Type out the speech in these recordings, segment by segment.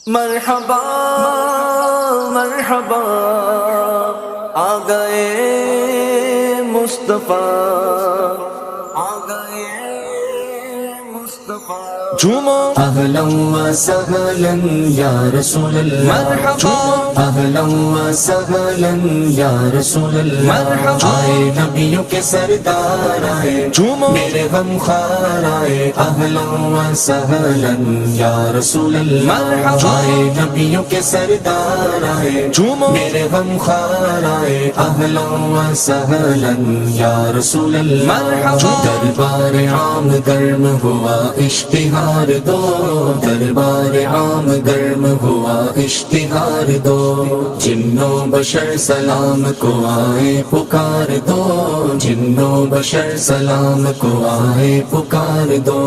مرحبا مرحبا آ گئے مصطفیٰ، آ گئے مصطفیٰ، جھومو اہلا و سہلا یا رسول اللہ، مرحبا اہلا و سہلا یا رسول اللہ، مرحبا آئے نبیوں کے سردار آئے، جھومو میرے غم خوار آئے، اہلا و سہلا یا رسول اللہ، مرحبا آئے نبیوں کے سردار آئے، جھومو میرے غم خوار آئے، اہلا و سہلا یا رسول اللہ، مرحبا دربار عام گرم ہوا اشتہار دو، دربار عام گرم ہوا اشتہار دو، جنوں بشر سلام کو آئے پکار دو، جنوں بشر سلام کو آئے پکار دو،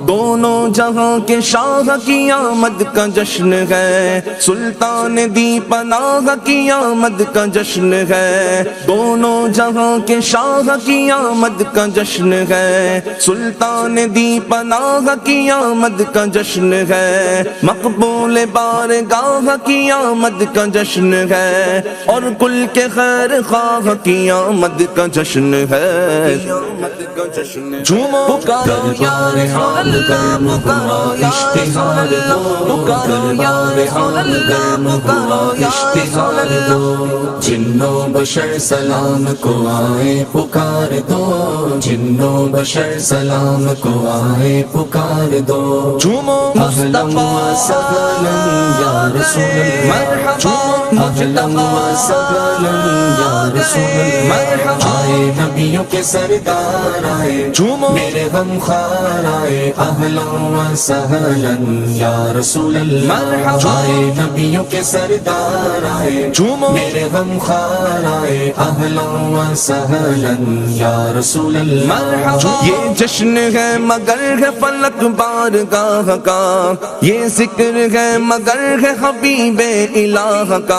دونوں جہاں کے شاہ کی آمد کا جشن ہے، سلطان دی پناہ کی آمد کا جشن ہے، دونوں جہاں کے شاہ کی آمد کا جشن ہے، سلطان دی پناہ کی آمد کا جشن ہے، مقبول بارگاہ کی آمد کا جشن ہے، اور کل کے خیر خواہ کی آمد کا جشن ہے، جھومو پکارو یا دربار عام گرم ہوا اشتہار دو، دربار عام گرم ہوا اشتہار دو، جنوں بشر سلام کو آئے پکار دو، جنوں بشر سلام کو آئے پکار دو، جھومو اہلا و سہلا یا رسول اللہ، مرحبا اہلا و سہلا یا رسول اللہ، آئے نبیوں کے سردار آئے، جھومو میرے غم خوار آئے، اہلا و سہلا یا رسول اللہ، مرحبا آئے نبیوں کے سردار آئے، جھومو میرے غم خوار آئے، اہلا و سہلا یا رسول اللہ، مرحبا یہ جشن ہے مگر ہے فلک بارگاہ کا، یہ ذکر ہے مگر ہے حبیب الہ کا،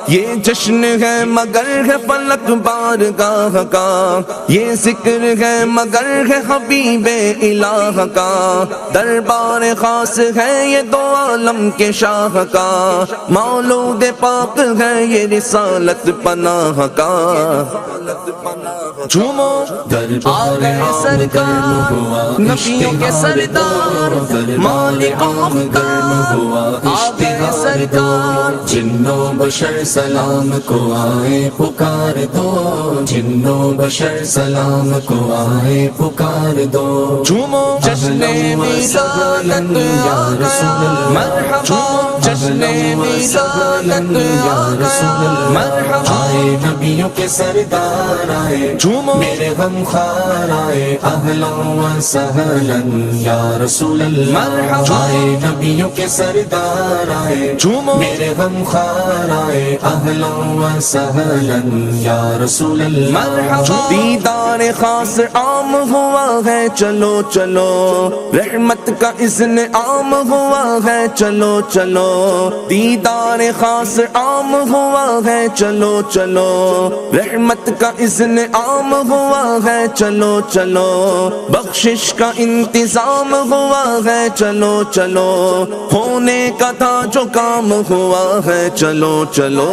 یہ جشن ہے مگر ہے فلک بارگاہ کا، یہ ذکر ہے مگر ہے حبیب الہ کا، دربار خاص ہے یہ دو عالم کے شاہ کا، مولود پاک ہے یہ رسالت پناہ کا، جھومو دربار عام گرم ہوا نبیوں کے سردار، دربار عام گرم ہوا اشتہار دو، جنوں بشر سلام کو آئے پکار دو، جنوں بشر سلام کو آئے پکار دو، جھومو جشن ولادت یا رسول اللہ، مرحبا جشن ولادت یا رسول اللہ، مرحبا آئے نبیوں کے سردار آئے، جھومو میرے غم خوار آئے، اہلا و سہلا یا رسول اللہ، مرحبا آئے نبیوں کے سردار آئے، جھومو میرے غم خوار آئے، اہلا و سہلا یا رسول اللہ، مرحبا دیدار خاص عام ہوا ہے، چلو چلو رحمت کا اذن عام ہوا ہے، چلو چلو دیدار خاص عام ہوا ہے، چلو چلو رحمت کا اذن عام ہوا ہے، چلو چلو بخشش کا انتظام ہوا ہے، چلو چلو ہونے کا تھا جو کام ہوا ہے، چلو چلو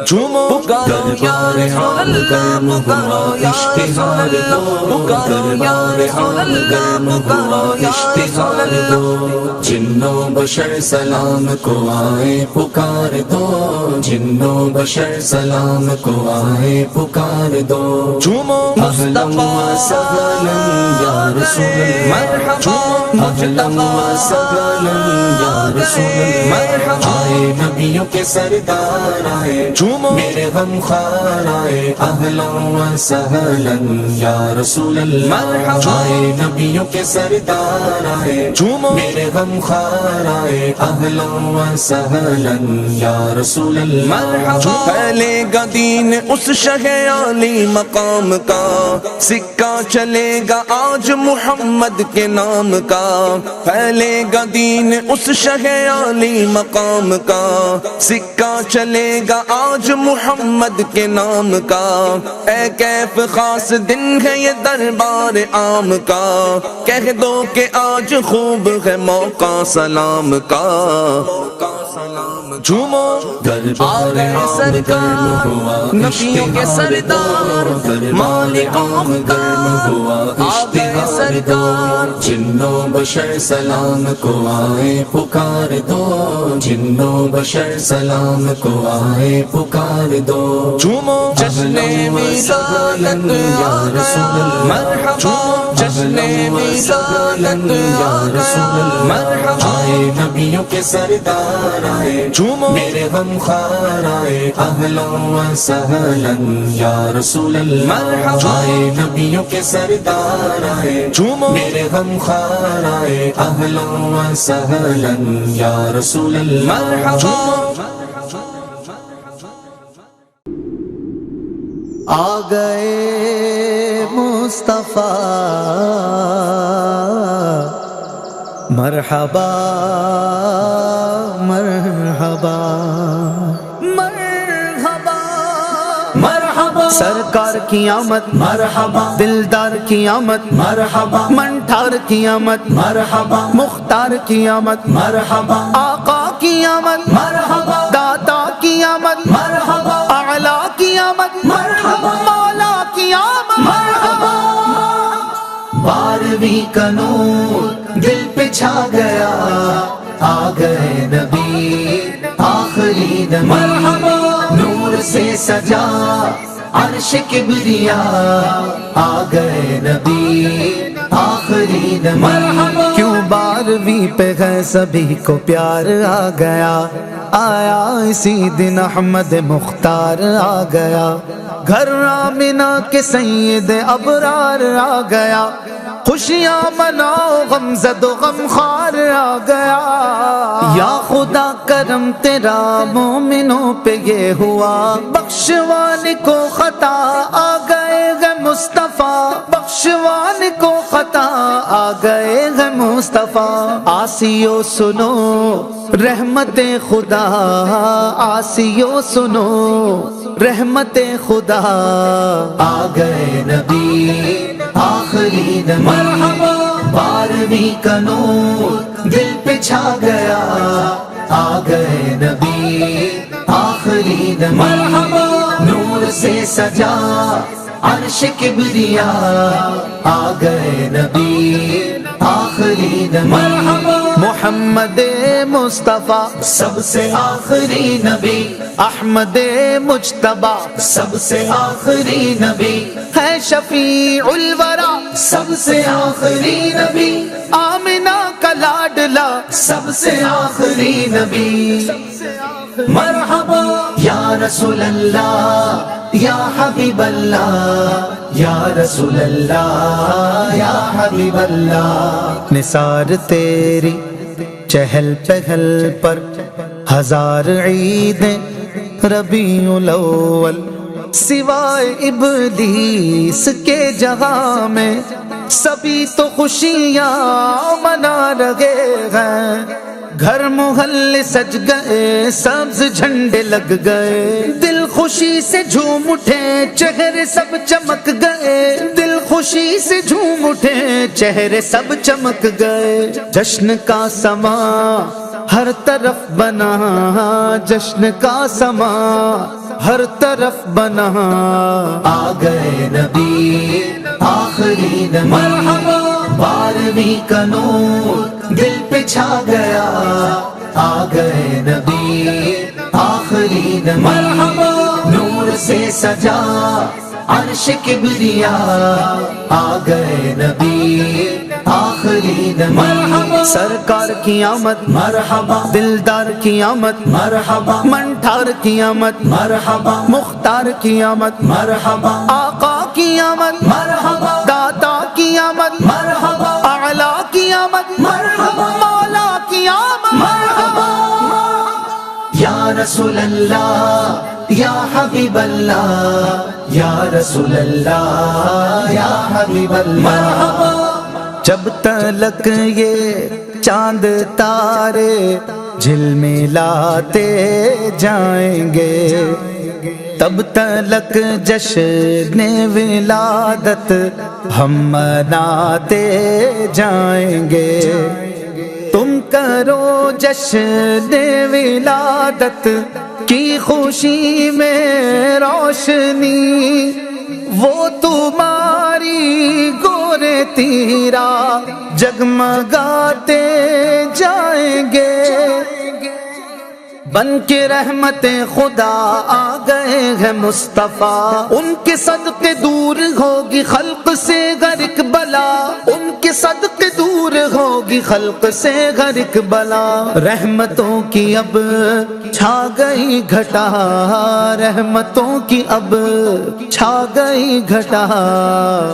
جھومو پکارو یا دربار عام رسول گرم اللہ، ہوا اشتہار دو، پکارو یا دربار رسول عام اللہ، گرم ہوا پکارو یا اشتہار رسول دو، جنوں بشر سلام کو آئے پکار دو، جنوں بشر سلام کو آئے پکار دو، جھومو اہلا و سہلا یا رسول اللہ، مرحبا اہلا و سہلا یا رسول اللہ، مرحبا آئے نبیوں کے سردار آئے، جھومو میرے غم خوار آئے، اہلا و سہلا یا رسول اللہ، مرحبا آئے نبیوں کے سردار آئے، جھومو میرے غم خوار آئے، اہلا و سہلا یا رسول اللہ، مرحبا پہلے گا دین اس شہ عالی مقام کا، سکہ چلے گا آج محمد کے نام کا، پھیلے گا دین اس شہ عالی مقام کا، سکہ چلے گا آج محمد کے نام کا، اے کیف خاص دن ہے یہ دربار عام کا، کہہ دو کہ آج خوب ہے موقع سلام کا، جھومو دربار عام سرکار نبیوں کے سردار مالکوں کا آگئے سرکار، جنو بشر سلام کو آئے پکار دو، جنو بشر سلام کو آئے پکار دو، جھومو جشن ولادت آ گیا مرحبا، جشن ولادت آ گیا مرحبا، آئے نبیوں کے سردار آئے، جھومو میرے غم خوار آئے، اہلا و سہلا یا رسول اللہ، مرحبا، آئے نبیوں کے سردار آئے، جھومو میرے غم خوار آئے، اہلا و سہلا یا رسول اللہ، مرحبا، آ گئے مصطفیٰ مرحبا مرحبا مرحبا مرحبا سرکار کی آمد مرحبا دلدار کی آمد مرحبا منٹھار کی آمد مرحبا مختار کی آمد مرحبا آقا کی آمد مرحبا داتا کی آمد مرحبا اعلیٰ کی آمد مرحبا مولا کی آمد مرحبا، بارہویں کا نور دل پہ چھا گیا، آ گئے نبی آخری نبی، مرحبا نور سے سجا عرش کبریا، آ گئے نبی آخری نبی، مرحبا کیوں 12ویں پہ ہے سبھی کو پیار آ گیا، آیا اسی دن احمد مختار آ گیا، گھر آمنہ کے سید ابرار آ گیا، خوشیاں مناؤ غم زد و غم خار آ گیا، یا خدا کرم تیرا مومنوں پہ یہ ہوا، بخشوان کو خطا آ گئے ہے مصطفیٰ، بخشوان کو خطا آ گئے ہے مصطفیٰ، آسیو سنو رحمت خدا، آسیو سنو رحمت خدا، آ گئے نبی آخری نبی، مرحبا 12ویں کا نور دل پہ چھا گیا، آ گئے نبی آخری نبی، مرحبا نور سے سجا عرش کبریا، آ گئے نبی آخری نبی، مرحبا محمد مصطفیٰ سب سے آخری نبی، احمد مجتبیٰ سب سے آخری نبی، ہے شفیع الورا، سب سے آخری نبی، آمنہ کا لاڈلا، سب سے آخری نبی، مرحبا یا رسول اللہ یا حبیب اللہ، یا رسول اللہ یا حبیب اللہ، نثار تیری چہل پہل پر ہزار عیدیں، ربیع الاول سوائے ابلیس کے جہاں میں سبھی تو خوشیاں منا رہے ہیں، گھر محلے سج گئے سبز جھنڈے لگ گئے، دل خوشی سے جھوم اٹھے چہرے سب چمک گئے، دل خوشی سے جھوم اٹھے چہرے سب چمک گئے، جشن کا سما ہر طرف بنا، جشن کا سما ہر طرف بنا، آ گئے نبی آخری نبی، مرحبا 12ویں کا نور دل پہ چھا گیا، آ گئے نبی آخری نبی، مرحبا نور سے سجا عرش کبریا، آ گئے نبی آخری نبی، مرحبا سرکار کی آمد مرحبا دلدار کی آمد مرحبا منٹھار کی آمد مرحبا مختار کی آمد مرحبا آقا کی آمد مرحبا داتا کی آمد مرحبا اعلیٰ کی آمد مرحبا مولا کی آمد مرحبا یا رسول اللہ یا حبیب اللہ، یا رسول اللہ یا حبیب اللہ، مرحبا جب تلک یہ چاند تارے جھلملاتے جائیں گے، تب تلک جشن ولادت ہم مناتے جائیں گے۔ تم کرو جشن ولادت کی خوشی میں روشنی، وہ تمہاری گورے تیرا جگمگاتے جائیں گے۔ بن کے رحمت خدا آ گئے ہیں مصطفیٰ، ان کے صدقے دور ہوگی خلق سے ہر ایک بلا، ان کے صدقے دور ہوگی خلق سے ہر ایک بلا۔ رحمتوں کی اب چھا گئی گھٹا، رحمتوں کی اب چھا گئی گھٹا،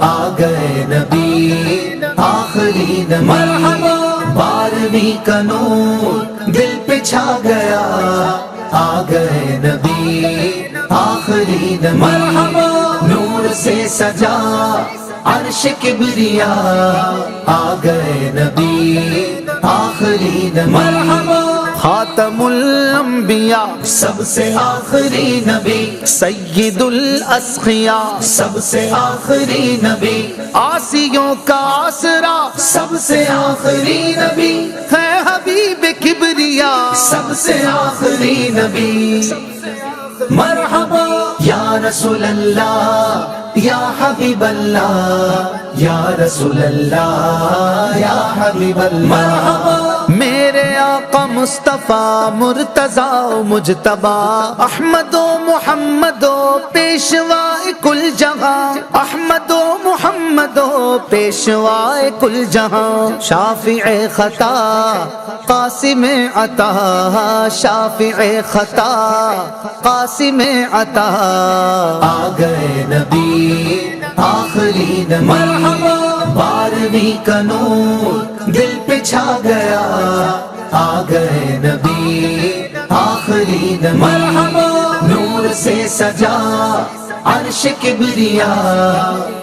آ گئے نبی آخری نبی، مرحبا 12ویں کا نور دل پہ چھا گیا، آ گئے نبی آخری نبی، مرحبا نور سے سجا عرش کبریا، آ گئے نبی آخری نبی، مرحبا خاتم الانبیاء سب سے آخری نبی، سید الاسقیاء سب سے آخری نبی، آسیوں کا آسرا سب سے آخری نبی، ہے حبیب کبریا، سب سے آخری نبی، مرحبا یا رسول اللہ یا حبیب اللہ، یا رسول اللہ یا حبیب اللہ، مرحبا میرے آقا مصطفیٰ مرتضیٰ مجتبی، احمد و محمد و پیشوائے کل جہاں، احمد و محمد و پیشوائے کل جہاں، شافع خطا قاسم عطا، شافع خطا قاسم عطا، آ گئے نبی آخری نبی، مرحبا 12ویں کا نور دل پہ چھا گیا، آ گئے نبی آخری نبی، مرحبا نور سے سجا عرش کبریا،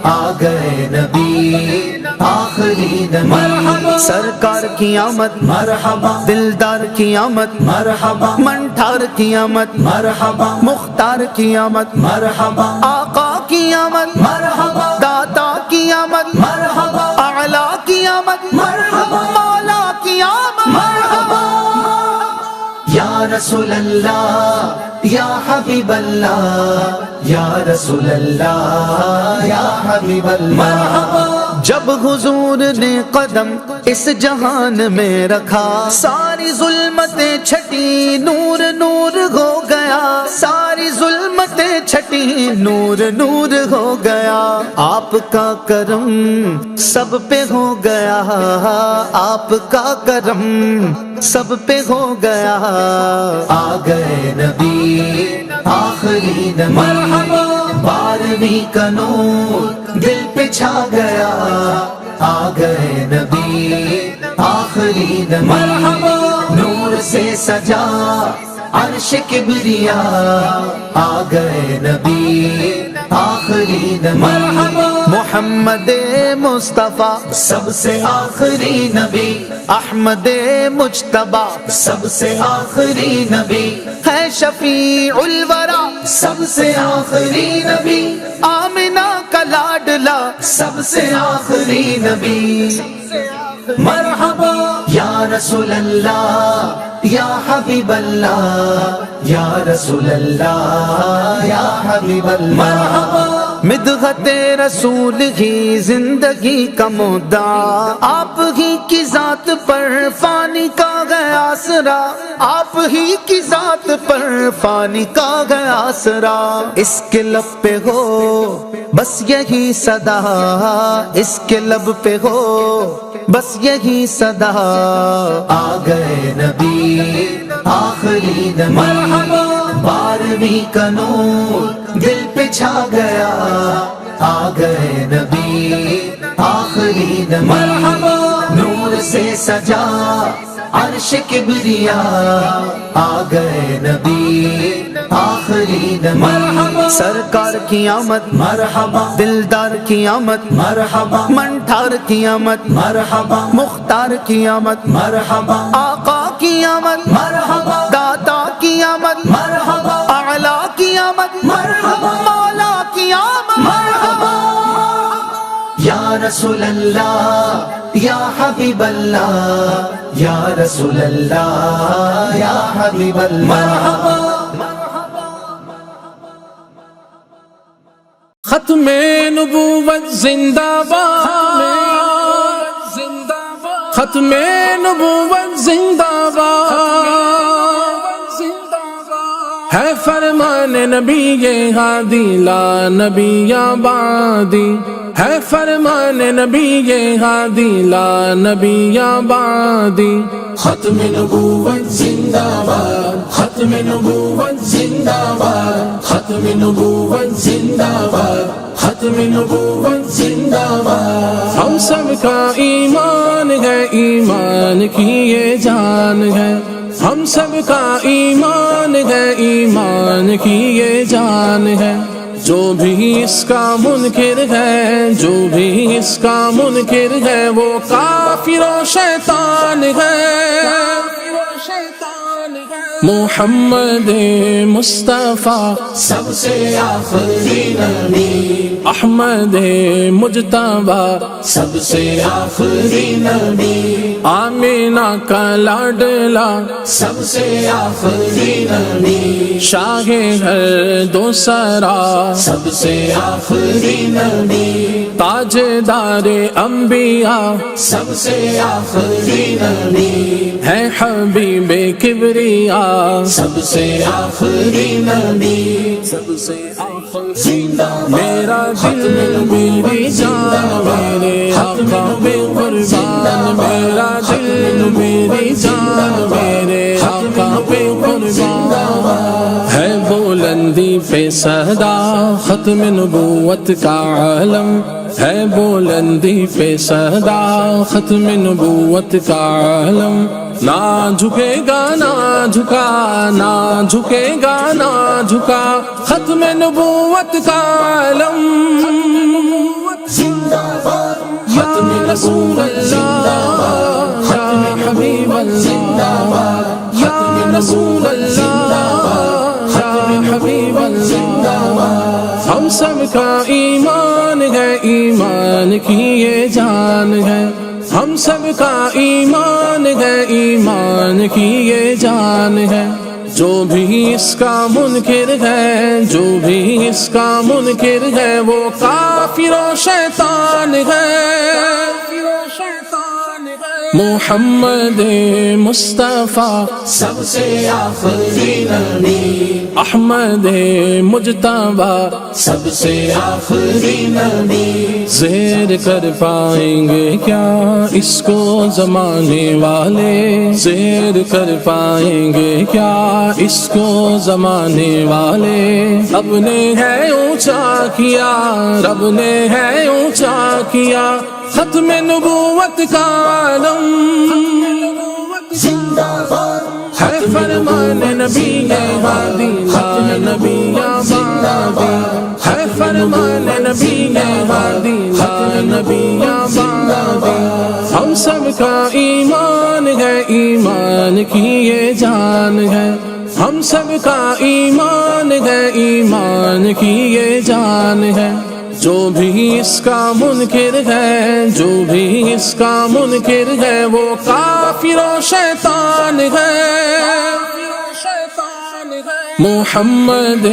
آ گئے نبی آخری نبی، مرحبا سرکار کی آمد مرحبا دلدار کی آمد مرحبا منٹھار کی آمد مرحبا مختار کی آمد مرحبا آقا کی آمد مرحبا داتا کی آمد مرحبا اعلیٰ کی آمد مرحبا مولا کی آمد مرحبا یا رسول اللہ یا حبیب اللہ، یا رسول اللہ یا حبیب اللہ، مرحبا جب حضور نے قدم اس جہان میں رکھا، ساری ظلمتیں چھٹی نور نور ہو گیا، ساری ظلمتیں چھٹی نور نور ہو گیا، آپ کا کرم سب پہ ہو گیا، آپ کا کرم سب پہ ہو گیا، آ گئے نبی آخری نبی، مرحبا 12ویں کا نور دل پہ چھا گیا، آ گئے نبی آخری نبی، مرحبا نور سے سجا عرش کبریا، آ گئے نبی آخری نبی، مرحبا محمد مصطفیٰ سب سے آخری نبی، احمد مجتبی سب سے آخری نبی، ہے شفیع الورا، سب سے آخری نبی، آمنہ کا لاڈلا، سب سے آخری نبی، مرحبا یا رسول اللہ یا حبیب اللہ، یا رسول اللہ یا حبیب اللہ، مرحبا مدحت رسول ہی زندگی کا مدعا، آپ ہی کی ذات پر فانی کا گیا آسرا، آپ ہی کی ذات پر فانی کا گیا آسرا، اس کے لب پہ ہو بس یہی صدا، اس کے لب پہ ہو بس یہی صدا، آ گئے نبی آخری نبی، مرحبا 12ویں کا نور دل پہ چھا گیا، آ گئے نبی آخری نبی، مرحبا نور سے سجا عرش کبریا، آ گئے نبی آخری نبی، مرحبا سرکار کی آمد مرحبا دلدار کی آمد مرحبا منٹھار کی آمد مرحبا مختار کی آمد مرحبا آقا کی آمد مرحبا داتا کی آمد مرحبا اعلیٰ کی آمد مرحبا مولا کی آمد مرحبا یا رسول اللہ یا حبیب اللہ یا رسول اللہ یا حبیب اللہ مرحبا ختم نبوت زندہ باد ختم نبوت زندہ باد ہے فرمان نبی ہادی لا نبی آبادی ہے فرمان نبی ہادی لا نبی آبادی ختم نبوت زندہ باد ختم نبوت زندہ باد ختم نبوت زندہ باد ختم نبوت زندہ باد ہم سب کا ایمان ہے ایمان کی یہ جان ہے ہم سب کا ایمان ہے ایمان کی یہ جان ہے جو بھی اس کا منکر ہے جو بھی اس کا منکر ہے وہ کافر و شیطان ہے محمد مصطفیٰ سب سے آخری نبی احمد مجتبی سب سے آخری نبی آمینہ کا لاڈلا سب سے آخری نبی شاہ ہر دو سرا سب سے آخری نبی تاجدار انبیاء سب سے آخری نبی ہے حبیب کبریا سب سے آخری نبی سب سے زندہ میرا دل میری جان میرے آقا بے قربان میرا دل میری جان میرے آقا بے قربان ہے بلندی پہ صدا ختم نبوت کا عالم ہے بلندی پہ صدا ختم نبوت کا عالم نہ جھکے گا نہ جھکا نہ جھکے گا نہ جھکا ختم نبوت کا عالم زندہ باد یا رسول اللہ یا حبیب اللہ یا رسول اللہ یا حبیب اللہ ہم سب کا ایمان ہے ایمان کی یہ جان ہے ہم سب کا ایمان ہے ایمان کی یہ جان ہے جو بھی اس کا منکر ہے جو بھی اس کا منکر ہے وہ کافر و شیطان ہے محمد مصطفیٰ سب سے آخری نبی احمد مجتبی سب سے آخری نبی زیر کر پائیں گے کیا اس کو زمانے والے زیر کر پائیں گے کیا اس کو زمانے والے رب نے ہے اونچا کیا رب نے ہے اونچا کیا ختم نبوت کا عالم زندہ باد ہے فرمان نبی ہادی لا نبی آبادی ہے فرمان نبی ہادی لا نبی آبادی ہم سب کا ایمان ہے ایمان کی یہ جان ہے ہم سب کا ایمان ہے ایمان کی یہ جان ہے جو بھی اس کا منکر ہے جو بھی اس کا منکر ہے وہ کافر و شیطان ہے محمد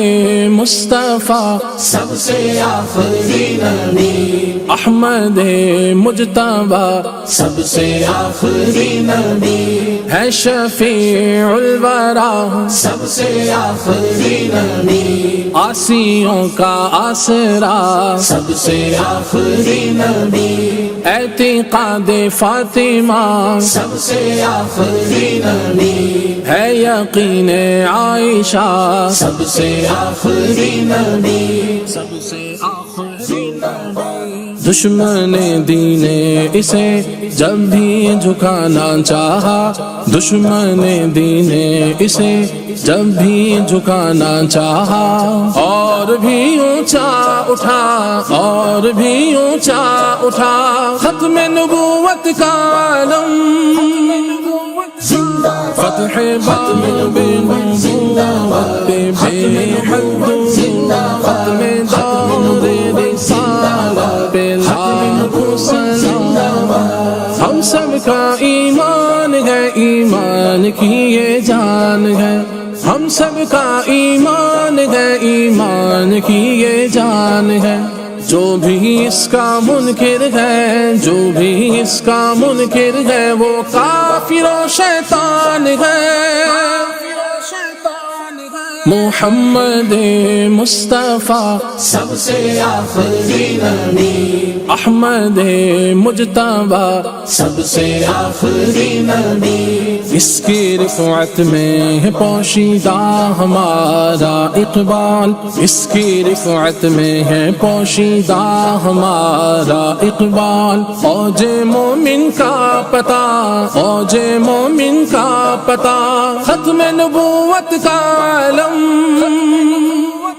مصطفیٰ سب سے آخری نبی احمد مجتبی سب سے آخری نبی ہے شفیع الورا سب سے آخری نبی آسیوں کا آسرا سب سے آخری نبی اعتقاد فاطمہ سب سے آخری نبی ہے یقین عائشہ سب سے آخری نبی سب سے آخری نبی دشمن دین اسے جب بھی جھکانا چاہا، دشمن دین اسے جب بھی جھکانا چاہا، اور بھی اونچا اٹھا، اور بھی اونچا اٹھا، ختم نبوت کا علم، فتح باب نبوت بے حد، ختم دور رسالت پہ لاکھوں سلام۔ ہم سب کا ایمان ہے، ایمان کی یہ جان ہے، ہم سب کا ایمان ہے، ایمان کی یہ جان ہے۔ جو بھی اس کا منکر ہے، جو بھی اس کا منکر ہے، وہ کافر و شیطان ہے۔ محمد مصطفیٰ سب سے آخری نبی، احمد مجتبیٰ سب سے آخری نبی، اس کی رفعت میں ہے پوشیدہ ہمارا اقبال، اس کی رفعت میں ہے پوشیدہ ہمارا اقبال۔ اوج مومن کا پتہ، اوج مومن کا پتہ، ختم نبوت کا علم،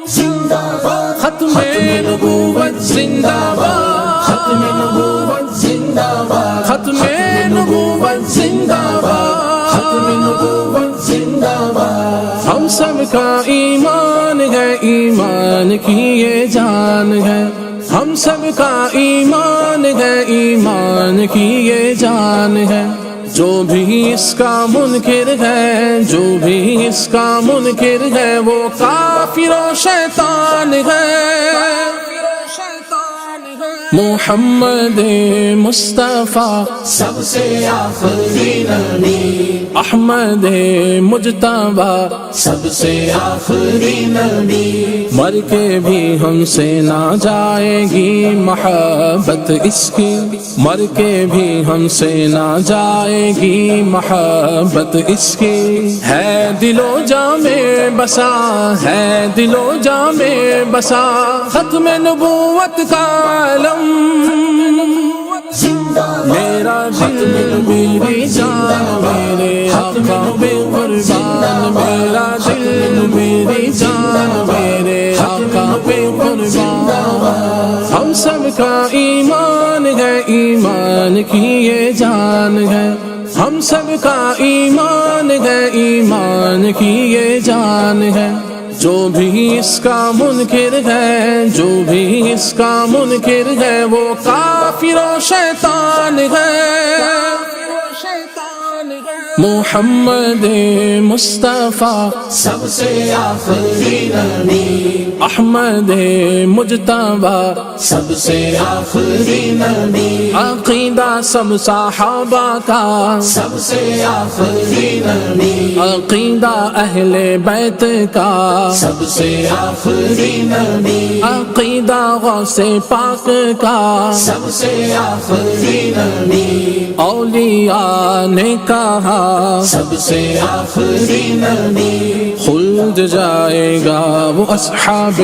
زندہ باد، ختم نبوت زندہ باد، ختم نبوت زندہ باد، ختم نبوت زندہ باد، ختم نبوت زندہ باد۔ ہم سب کا ایمان ہے، ایمان کی یہ جان ہے، ہم سب کا ایمان ہے، ایمان کی یہ جان ہے۔ جو بھی اس کا منکر ہے، جو بھی اس کا منکر ہے، وہ کافر و شیطان ہے۔ محمد مصطفیٰ سب سے آخری نبی، احمد مجتبیٰ سب سے آخری نبی، مر کے بھی ہم سے نہ جائے گی محبت اس کی، مر کے بھی ہم سے نہ جائے گی محبت اس کی۔ ہے دل و جاں میں بسا، ہے دل و جاں میں بسا، ختم نبوت کا علم، میرا دل میری جان میرے آقا بے قربان، میرا دل میری جان میرے آقا بے قربان۔ ہم سب کا ایمان ہے، ایمان کی یہ جان ہے، ہم سب کا ایمان ہے، ایمان کی یہ جان ہے۔ جو بھی اس کا منکر ہے، جو بھی اس کا منکر ہے، وہ کافر و شیطان ہے۔ محمد مصطفیٰ سب سے آخری نبی، احمد مجتبیٰ سب سے آخری نبی، عقیدہ سب صحابہ کا، سب سے آخری نبی، عقیدہ اہل بیت کا، سب سے آخری نبی، عقیدہ غوث پاک کا، سب سے آخری نبی، اولیاء نے کہا سب سے آخری نبی، خلد جائے گا وہ اصحاب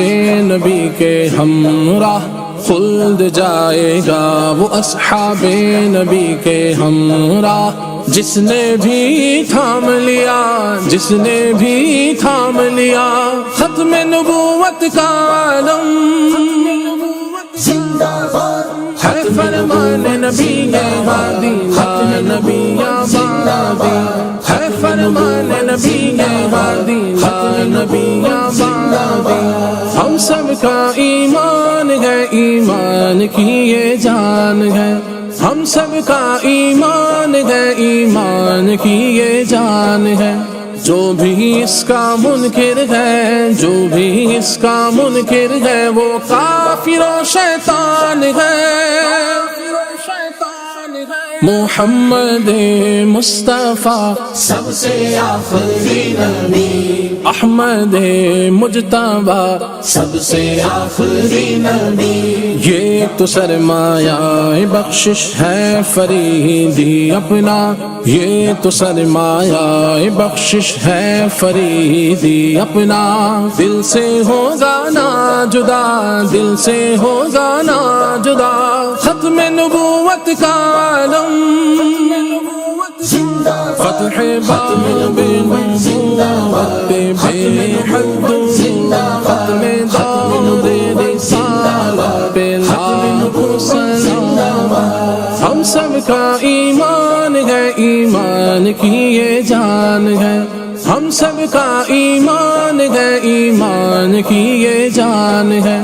نبی کے ہمراہ، خلد جائے گا وہ اصحاب نبی کے ہمراہ۔ جس نے بھی تھام لیا، جس نے بھی تھام لیا، ختم نبوت کا علم، زندہ باد، ہے فرمان نبی ہادی لا نبی آبادی، ہے فرمان نبی ہادی لا نبی آبادی۔ ہم سب کا ایمان ہے، ایمان کی یہ جان ہے، ہم سب کا ایمان ہے، ایمان کی یہ جان ہے۔ جو بھی اس کا منکر ہے، جو بھی اس کا منکر ہے، وہ کافر و شیطان ہے۔ محمد مصطفیٰ سب سے آخری نبی، احمد مجتبیٰ سب سے آخری نبی، یہ تو سرمایہ بخشش ہے فریدی اپنا، یہ تو سرمایہ بخشش ہے فریدی اپنا، دل سے ہوگا نا جدا، دل سے ہوگا نا جدا، ختم نبوت کا عالم، فتح باب نبوت بے حد، ختم دور رسالت پہ لاکھوں سلام، ہم سب کا ایمان ہے، ایمان کی یہ جان ہے، ہم سب کا ایمان ہے، ایمان کی یہ جان ہے،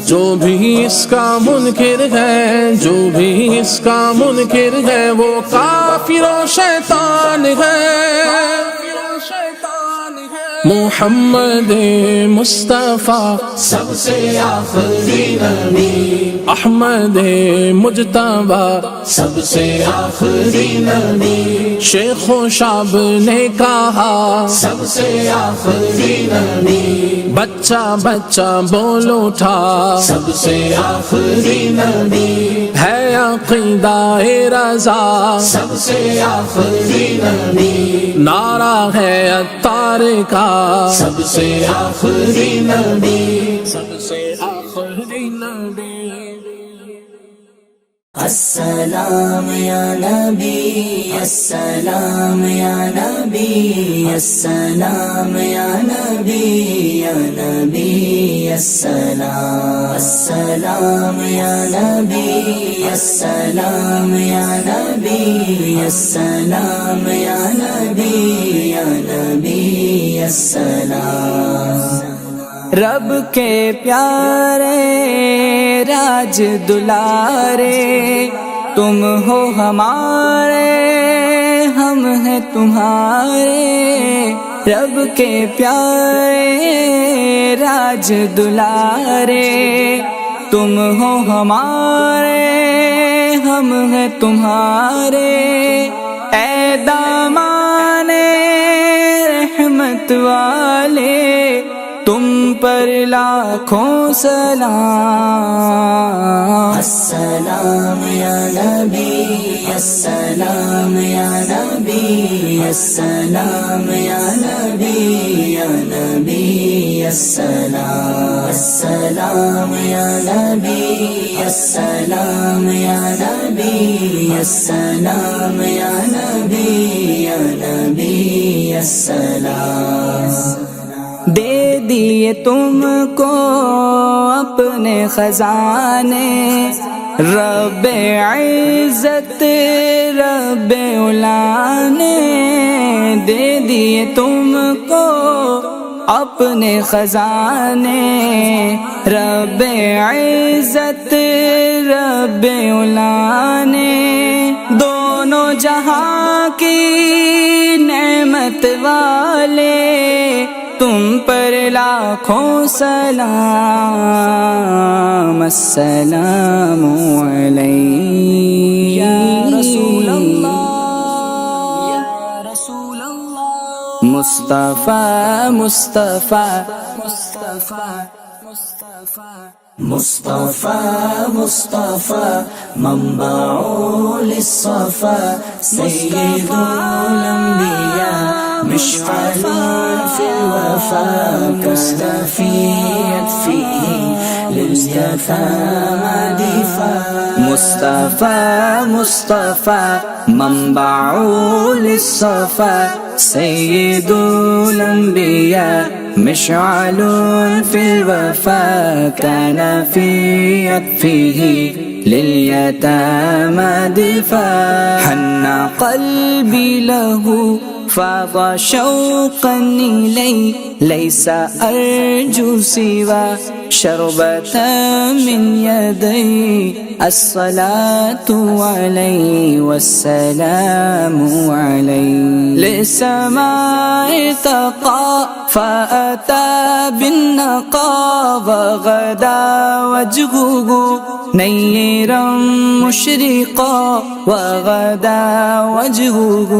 جو بھی اس کا منکر ہے، جو بھی اس کا منکر ہے، وہ کافر و شیطان ہے، محمد مصطفیٰ سب سے آخری نبی، احمد مجتبیٰ سب سے آخری نبی، شیخ و شاب نے کہا سب سے آخری نبی، بچہ بچہ بول اٹھا، سب سے آخری نبی، ہے عقیدہ رضا، سب سے آخری نبی، نعرہ ہے عطار کا، سب سے آخری نبی، سب سے آخری نبی۔ السلام یا نبی، السلام یا نبی، السلام یا نبی، یا نبی السلام، السلام یا نبی، السلام یا نبی، السلام یا نبی، یا نبی السلام۔ رب کے پیارے راج دلارے، تم ہو ہمارے ہم ہیں تمہارے، رب کے پیارے راج دلارے، تم ہو ہمارے ہم ہیں تمہارے، اے دامان رحمت والے تم پر لاکھوں سلام، السلام یا نبی، السلام یا نبی، السلام یا نبی، یا نبی السلام، السلام یا نبی، السلام یا نبی، السلام یا نبی، یا نبی السلام۔ دے دیے تم کو اپنے خزانے، رب عزت رب علا نے، دے دیے تم کو اپنے خزانے، رب عزت رب علا نے، دونوں جہاں کی نعمت والے تم پر لاکھوں سلام، السلام علیک یا رسول اللہ، یا رسول اللہ، مصطفیٰ مصطفیٰ مصطفیٰ مصطفیٰ مصطفیٰ منبع للصفا، سید الانبیاء مشعل في الوفا، مستفيد فيه لليتامى دفاع، مصطفیٰ مصطفیٰ منبع للصفا، سید الانبیاء مشعل في الوفا، كان في عطفه لليتامى دفاع، حن قلبي له فاض شوقا إليه، ليس أرجو سوى شربة من يدي، الصلاة عليه والسلام عليه للسماء ارتقى فأتى بالنقى وغدا وجهه نيرا مشرقا وغدا وجهه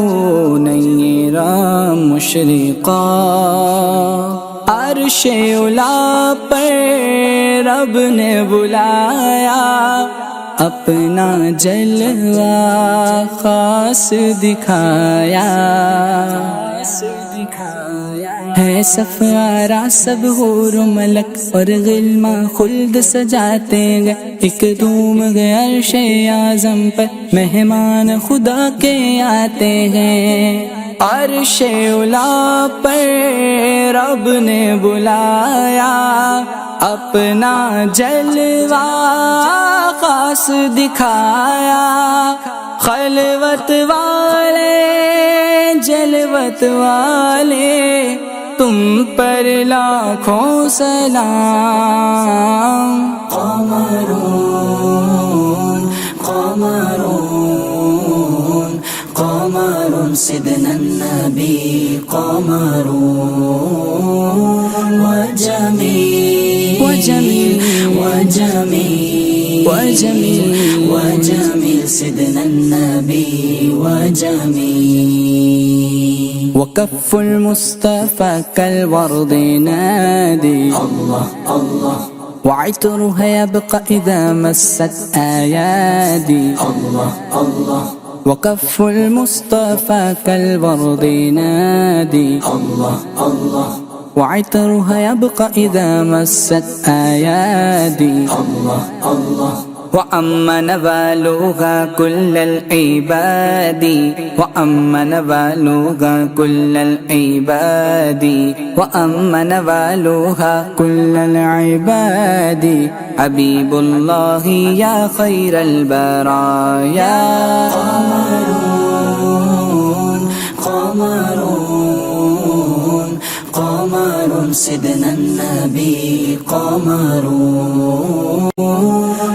نيرا مشرقا عرش اولا پر رب نے بلایا اپنا جلوہ خاص دکھایا ہے سفارہ سب حور و ملک اور غلماں خلد سجاتے گئے ایک دوم گئے عرش اعظم پر مہمان خدا کے آتے ہیں عرش اولا پر رب نے بلایا اپنا جلوہ خاص دکھایا خلوت والے جلوت والے تم پر لاکھوں سلام قمرون قمرون قمر سيدنا النبي قمرون وجميل وجميل وجميل وجميل وجميل سيدنا النبي وجميل وكف المصطفى كالورد نادي الله الله وعطرها يبقى إذا مست أيادي الله الله وكف المصطفى كالورد نادي الله الله وعطرها يبقى إذا مست أيادي الله الله وأما نبالغها كل العباد وأما نبالغها كل العباد وأما نبالغها كل العباد حبيب الله يا خير البرايا قمرون قمرون قمر سيدنا النبي قمرون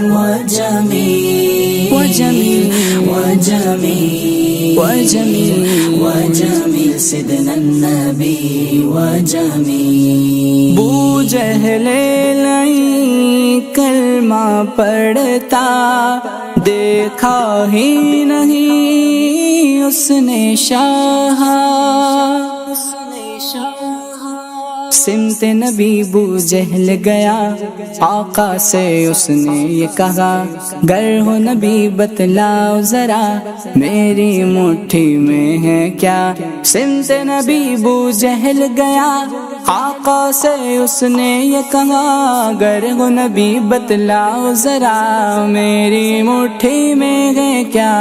وجميل وجميل وجميل وجميل وجميل سيدنا النبي وجميل بو جہل نہیں کلمہ پڑھتا دیکھا ہی نہیں اس نے شاہ سمت نبی بو جہل گیا آقا سے اس نے یہ کہا گر ہو نبی بتلاؤ ذرا میری مٹھی میں ہے کیا سمت نبی بو جہل گیا آقا سے اس نے یہ کہا گر ہو نبی بتلاؤ ذرا میری مٹھی میں ہے کیا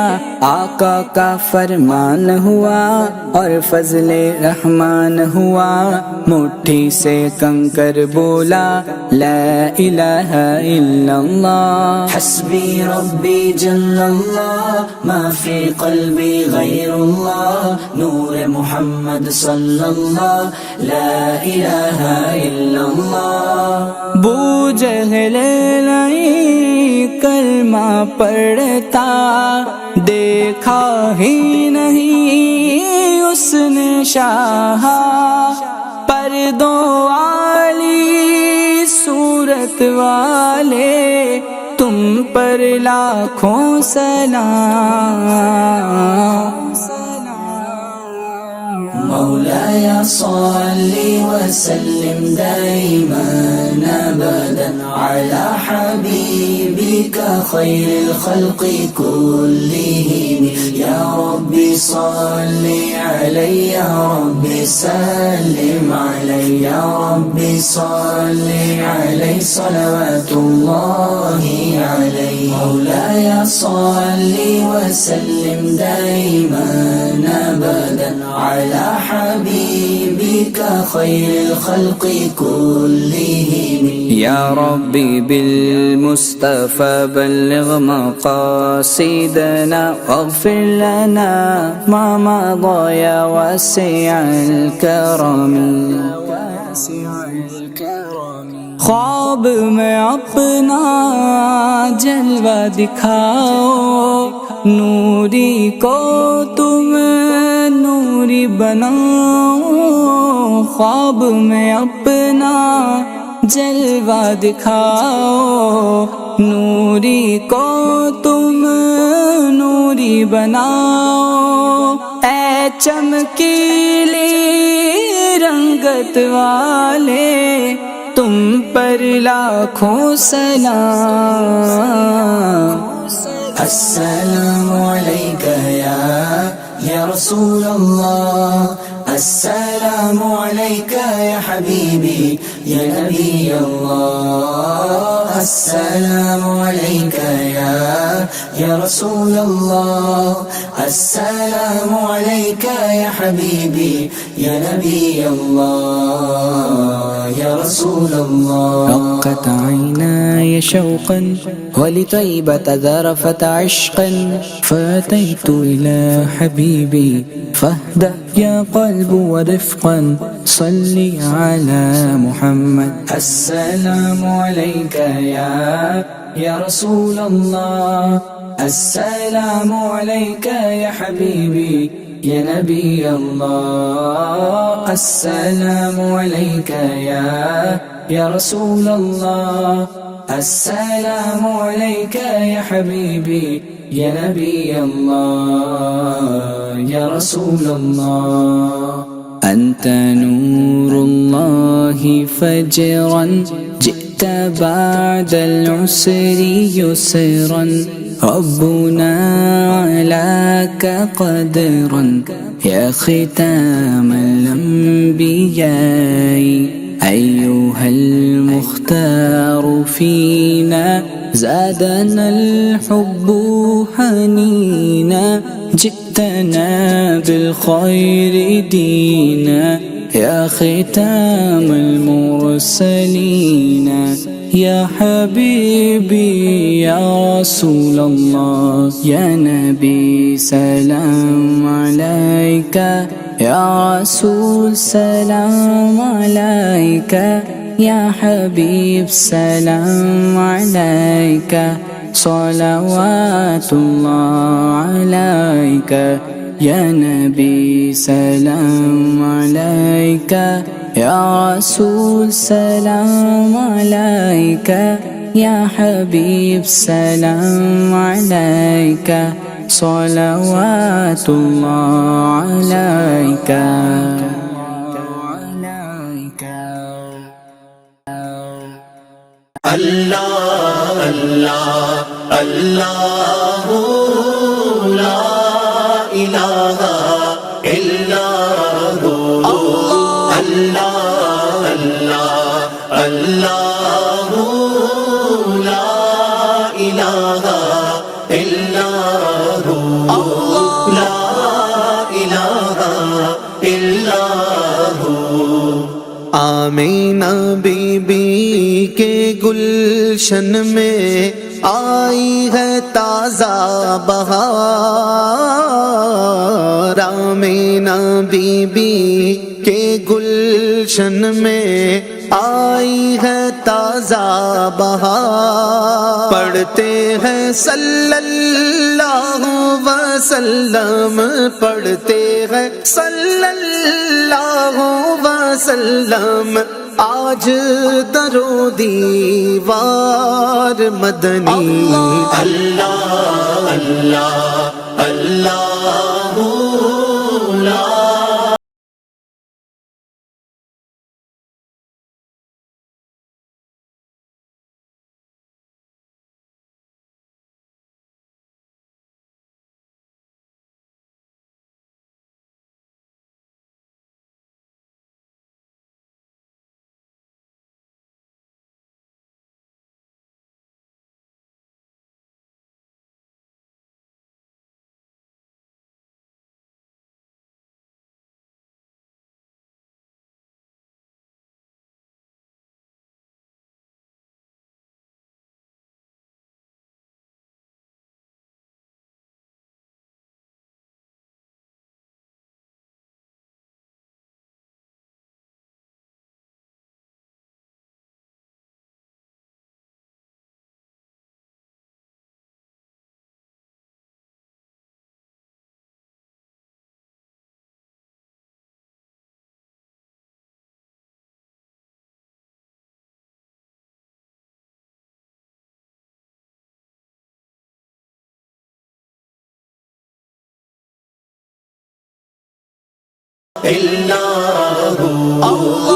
آقا کا فرمان ہوا اور فضل رحمان ہوا مٹھی سے کنکر بولا لا الہ الا اللہ حسبی ربی جل اللہ ما فی قلبی غیر اللہ نور محمد صلی اللہ لا الہ الا اللہ بو جہل نہیں کلمہ پڑھتا دیکھا ہی نہیں اس نے شاہ پردوں والی صورت والے تم پر لاکھوں سلام مولاي صل وسلم دائما ابدا على حبيبك خير الخلق كلهم يا ربي صل عليه يا ربي سلم عليه يا ربي صل عليه صلوات الله عليه مولاي صل وسلم دائما ابدا على حبيبك خير الخلق كلهم يا ربي بالمصطفى بلغ مقاصدنا واغفر لنا ما مضى يا واسع الكرم واسع الكرم خواب میں اپنا جلوہ دکھاؤ نوری کو تم نوری بناؤ خواب میں اپنا جلوہ دکھاؤ نوری کو تم نوری بناؤ اے چمکیلی رنگت والے تم پر لاکھوں سلام السلام علیکہ یا رسول اللہ السلام علیکہ یا حبیبی یا نبی اللہ السلام علیکہ یا رسول اللہ السلام علیکہ یا حبیبی یا نبی اللہ یا رسول اللہ رقت عینای شوقا ولطیبة ذرفت عشقا فأتيت إلى حبيبي فاهدأ يا قلب ورفقا صل على محمد السلام عليك يا رسول الله السلام عليك يا حبيبي يا نبي الله السلام عليك يا رسول الله السلام عليك يا حبيبي يا نبي الله يا رسول الله أنت نور الله فجرا جئت بعد العسر يسرا ربنا علاك قدرا يا ختام الأنبياء أيها المختار فينا زادنا الحب حنينا جئتنا بالخير دينا يا ختام المرسلين يا حبيبي يا رسول الله يا نبي سلام عليك يا رسول سلام عليك يا حبيب سلام عليك صلوات الله عليك يا نبي سلام عليك يا رسول سلام عليك يا حبيب سلام عليك صلوات الله عليك اللہ اللہ اللہ لا الہ الا ہو اللہ اللہ اللہ لا الہ الا ہو لا الہ الا ہو آمینہ بی بی کے گلشن میں آئی ہے تازہ بہار آمینہ بی بی کے گلشن میں آئی ہے تازہ بہار پڑھتے ہیں صلی اللہ وسلم پڑھتے ہیں صلی اللہ وسلم آج درو دیوار مدنی اللہ اللہ اللہ إلا هو